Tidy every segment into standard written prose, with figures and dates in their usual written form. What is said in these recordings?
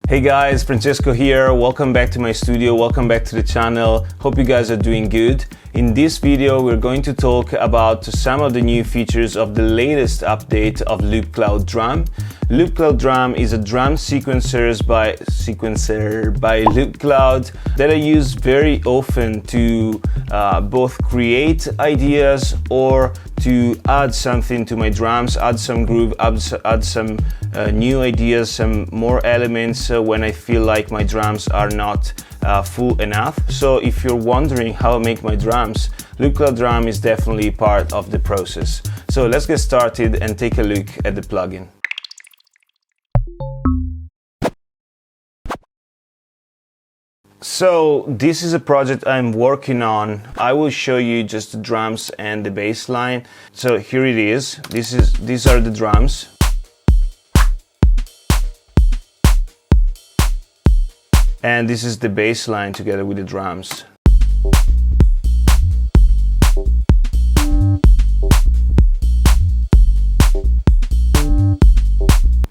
Hey guys, Francesco here. Welcome back to my studio. Welcome back to the channel. Hope you guys are doing good. In this video, we're going to talk about some of the new features of the latest update of LOOPCLOUD DRUM. LOOPCLOUD DRUM is a drum sequencer by LOOPCLOUD that I use very often to both create ideas or to add something to my drums, add some groove, add some new ideas, some more elements when I feel like my drums are not full enough. So if you're wondering how I make my drums, LOOPCLOUD DRUM is definitely part of the process. So let's get started and take a look at the plugin. So this is a project I'm working on. I will show you just the drums and the bass line. So here it is. These are the drums. And this is the bass line together with the drums.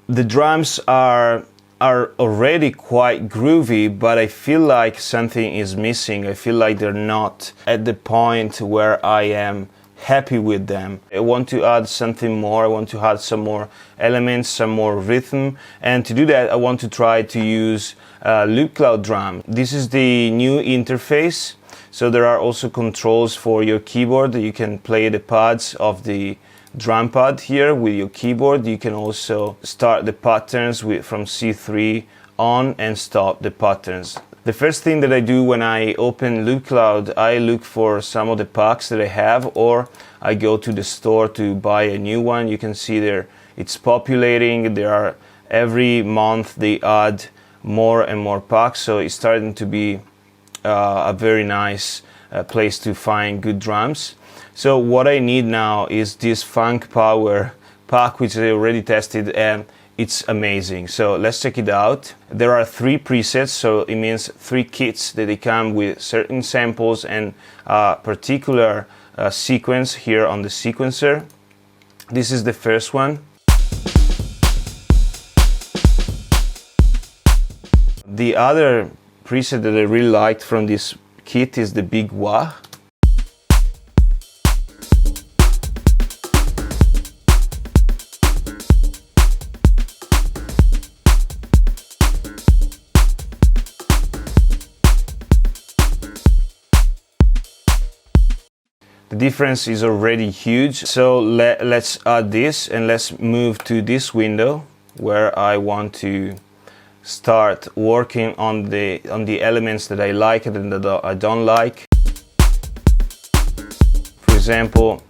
The drums are already quite groovy, but I feel like something is missing. I feel like they're not at the point where I am happy with them. I want to add something more. I want to add some more elements, some more rhythm, and to do that I want to try to use LOOPCLOUD DRUM. This is the new interface, so there are also controls for your keyboard. You can play the pads of the drum pad here with your keyboard. You can also start the patterns from C3 on and stop the patterns. The first thing that I do when I open LOOPCLOUD, I look for some of the packs that I have, or I go to the store to buy a new one. You can see there it's populating. There are every month they add more and more packs, so it's starting to be a very nice place to find good drums. So what I need now is this Funk Power pack, which I already tested, and it's amazing. So let's check it out. There are 3 presets, so it means 3 kits that they come with certain samples and a particular sequence here on the sequencer. This is the first one. The other preset that I really liked from this kit is the Big Wah. The difference is already huge, so let's add this and let's move to this window where I want to start working on the elements that I like and that I don't like. For example,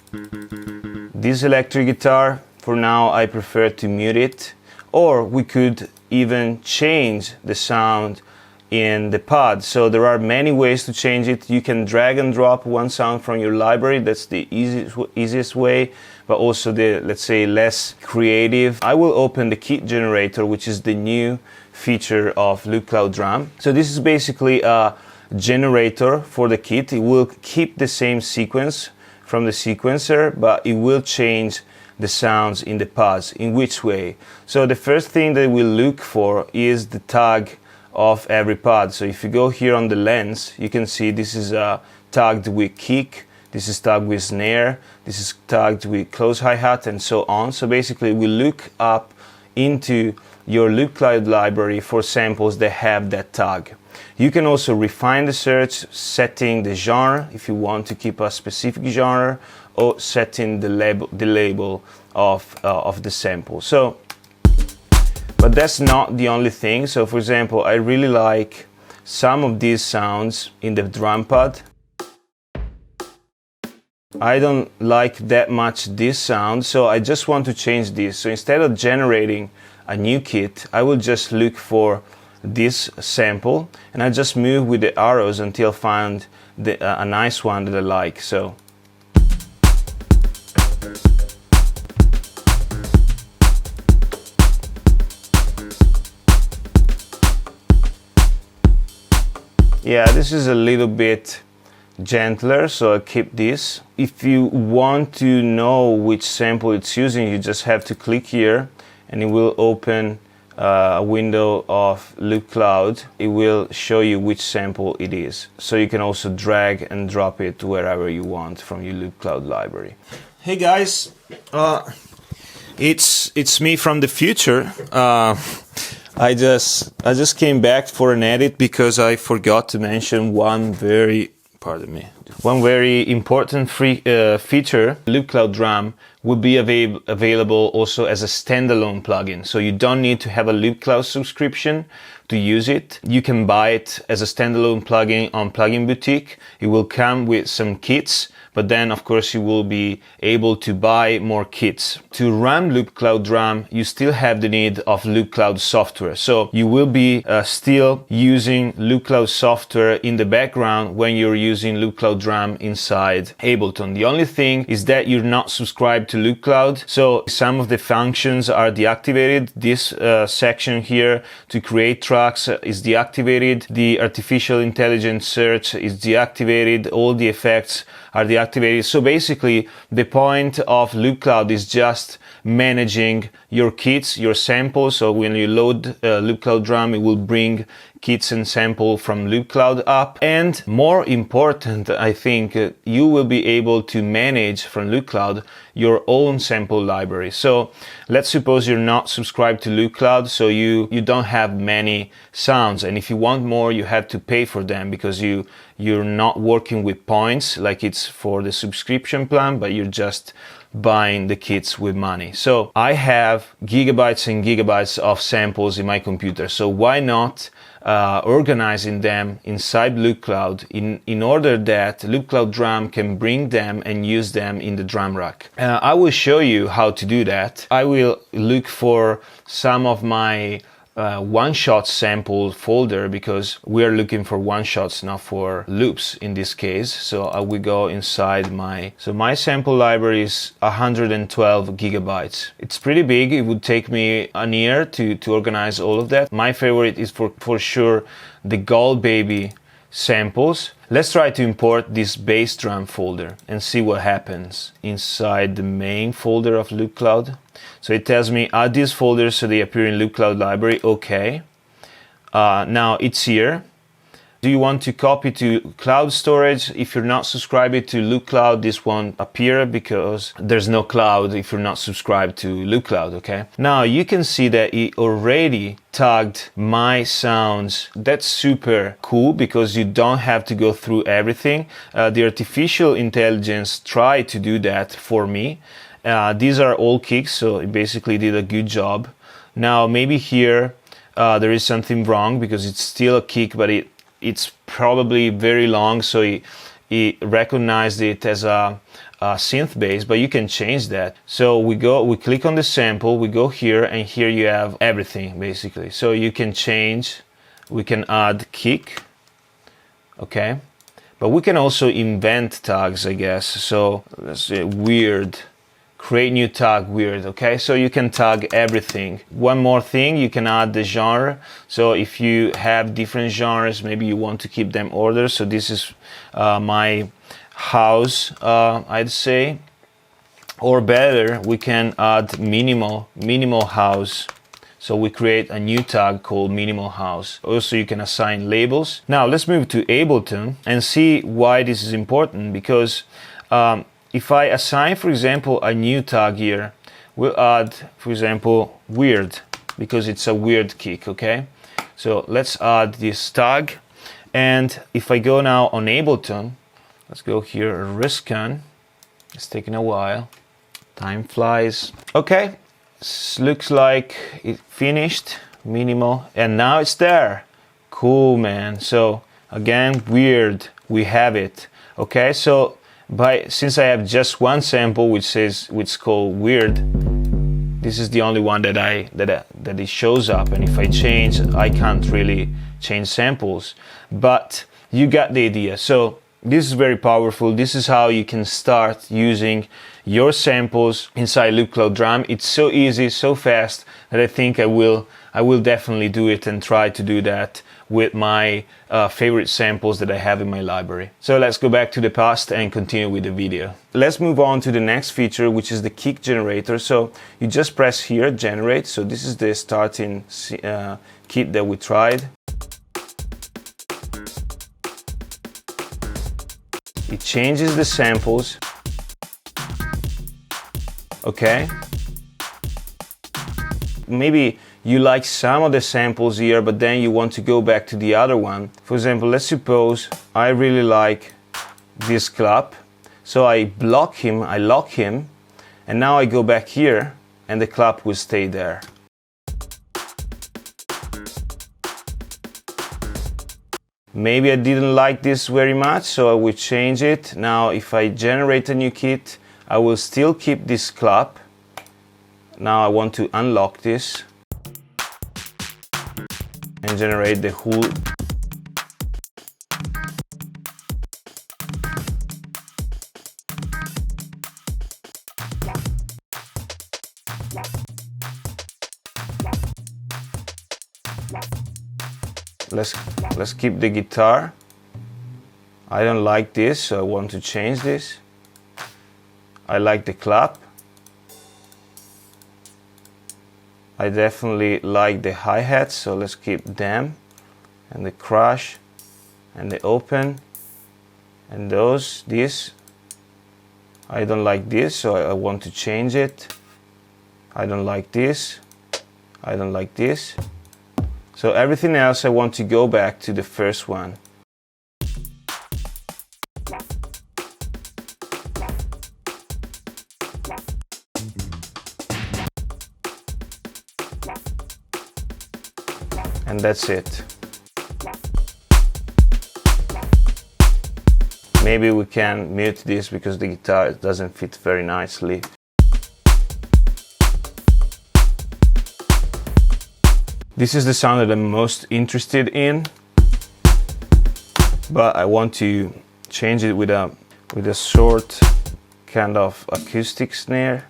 this electric guitar, for now I prefer to mute it, or we could even change the sound in the pad. So there are many ways to change it. You can drag and drop one sound from your library. That's the easiest way, but also the, let's say, less creative. I will open the kit generator, which is the new feature of LOOPCLOUD DRUM. So this is basically a generator for the kit. It will keep the same sequence from the sequencer, but it will change the sounds in the pads. In which way? So the first thing that we'll look for is the tag of every pad. So if you go here on the lens, you can see this is tagged with kick, this is tagged with snare, this is tagged with close hi-hat, and so on. So basically we look up into your LOOPCLOUD library for samples that have that tag. You can also refine the search, setting the genre if you want to keep a specific genre, or setting the label of the sample. So but that's not the only thing. So for example, I really like some of these sounds in the drum pad. I don't like that much this sound, so I just want to change this. So instead of generating a new kit, I will just look for this sample and I just move with the arrows until I find a nice one that I like. So yeah, this is a little bit gentler, so I keep this. If you want to know which sample it's using, you just have to click here and it will open a window of LoopCloud, it will show you which sample it is. So you can also drag and drop it wherever you want from your LoopCloud library. Hey guys, it's me from the future. I just came back for an edit because I forgot to mention one very important feature. LoopCloud Drum will be available also as a standalone plugin. So you don't need to have a LoopCloud subscription to use it. You can buy it as a standalone plugin on Plugin Boutique. It will come with some kits, but then of course you will be able to buy more kits. To run LoopCloud Drum, you still have the need of LoopCloud software. So you will be still using LoopCloud software in the background when you're using LoopCloud Drum inside Ableton. The only thing is that you're not subscribed to LoopCloud. So some of the functions are deactivated. This section here to create tracks is deactivated. The artificial intelligence search is deactivated. All the effects are deactivated. So basically the point of LoopCloud is just managing your kits, your samples. So when you load LoopCloud Drum, it will bring kits and sample from LoopCloud up. And more important, I think, you will be able to manage from LoopCloud your own sample library. So let's suppose you're not subscribed to LoopCloud, so you don't have many sounds, and if you want more, you have to pay for them because you're not working with points like it's for the subscription plan, but you're just buying the kits with money. So I have gigabytes and gigabytes of samples in my computer, so why not organizing them inside LoopCloud in order that LoopCloud Drum can bring them and use them in the drum rack. I will show you how to do that. I will look for some of my one-shot sample folder because we're looking for one-shots, not for loops in this case. So I will go inside my sample library is 112 gigabytes. It's pretty big. It would take me a year to organize all of that. My favorite is for sure the Gold Baby samples. Let's try to import this bass drum folder and see what happens inside the main folder of LoopCloud. So it tells me add these folders so they appear in LoopCloud library. Okay. Now it's here. Do you want to copy to cloud storage? If you're not subscribed to LoopCloud, this won't appear because there's no cloud if you're not subscribed to LoopCloud, okay? Now you can see that it already tagged my sounds. That's super cool because you don't have to go through everything. The artificial intelligence tried to do that for me. These are all kicks, so it basically did a good job. Now maybe here there is something wrong because it's still a kick, but it's probably very long, so he recognized it as a synth bass, but you can change that. So we click on the sample, we go here, and here you have everything basically. So you can change, we can add kick, okay, but we can also invent tags, I guess. So let's say weird. Create new tag weird, okay? So you can tag everything. One more thing, you can add the genre. So if you have different genres, maybe you want to keep them ordered. So this is my house, I'd say. Or better, we can add minimal house. So we create a new tag called minimal house. Also, you can assign labels. Now let's move to Ableton and see why this is important, because if I assign, for example, a new tag here, we'll add, for example, weird, because it's a weird kick, okay? So let's add this tag. And if I go now on Ableton, let's go here, Riscan. It's taking a while. Time flies. Okay, looks like it finished, minimal, and now it's there. Cool, man. So again, weird, we have it. Okay, so since I have just one sample which is called weird, this is the only one that it shows up, and if I change, I can't really change samples, but you got the idea. So this is very powerful. This is how you can start using your samples inside LoopCloud Drum. It's so easy, so fast, that I think I will I will definitely do it and try to do that with my favorite samples that I have in my library. So let's go back to the past and continue with the video. Let's move on to the next feature, which is the kick generator. So you just press here, generate. So this is the starting kit that we tried. It changes the samples. Okay. Maybe you like some of the samples here, but then you want to go back to the other one. For example, let's suppose I really like this clap. So I block him, I lock him, and now I go back here and the clap will stay there. Maybe I didn't like this very much, so I will change it. Now if I generate a new kit, I will still keep this clap. Now I want to unlock this and generate the whole. Let's keep the guitar. I don't like this, so I want to change this. I like the clap. I definitely like the hi-hats, so let's keep them, and the crash, and the open, and this. I don't like this, so I want to change it. I don't like this. I don't like this. So everything else I want to go back to the first one. And that's it. Maybe we can mute this because the guitar doesn't fit very nicely. This is the sound that I'm most interested in, but I want to change it with a short kind of acoustic snare.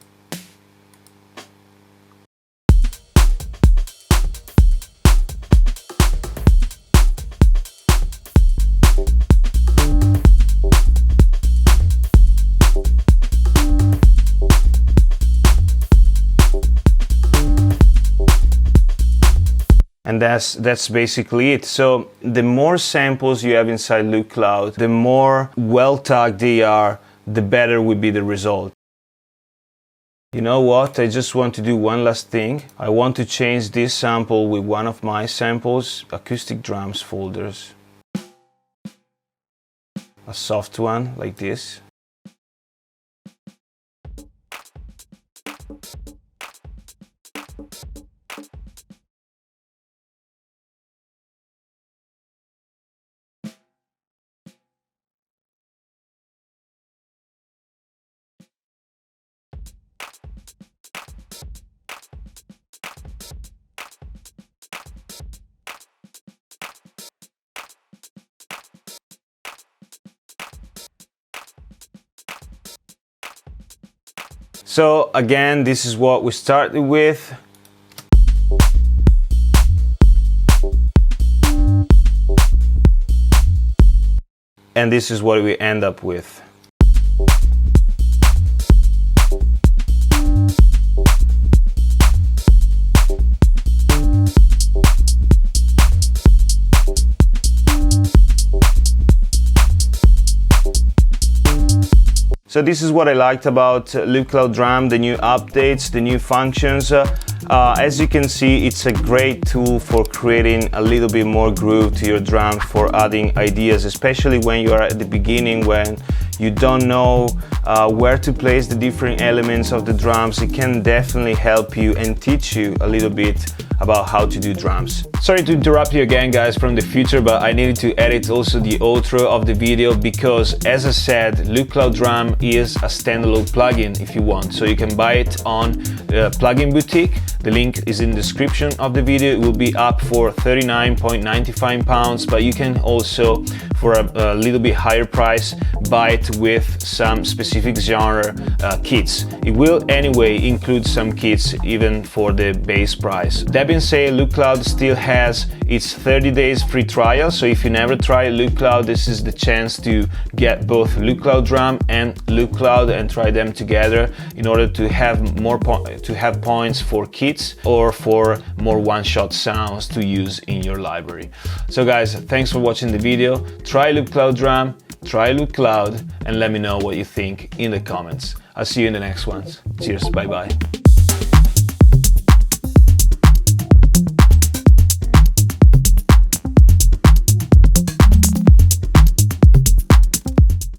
And that's basically it. So the more samples you have inside LOOPCLOUD, the more well tagged they are, the better will be the result. You know what? I just want to do one last thing. I want to change this sample with one of my samples, acoustic drums folders. A soft one like this. So again, this is what we started with. And this is what we end up with. So this is what I liked about LOOPCLOUD Drum, the new updates, the new functions. As you can see, it's a great tool for creating a little bit more groove to your drum, for adding ideas, especially when you are at the beginning, when you don't know where to place the different elements of the drums. It can definitely help you and teach you a little bit about how to do drums. Sorry to interrupt you again, guys, from the future, but I needed to edit also the outro of the video because, as I said, LOOPCLOUD Drum is a standalone plugin if you want. So you can buy it on Plugin Boutique. The link is in the description of the video. It will be up for £39.95, but you can also, for a little bit higher price, buy it with some specific genre kits. It will anyway include some kits even for the base price. That being said, LOOPCLOUD still has its 30 days free trial, so if you never tried LOOPCLOUD, this is the chance to get both LOOPCLOUD Drum and LOOPCLOUD and try them together in order to have more points for kits or for more one-shot sounds to use in your library. So guys, thanks for watching the video. Try LOOPCLOUD Drum, try LOOPCLOUD, and let me know what you think in the comments. I'll see you in the next ones. Cheers, bye bye.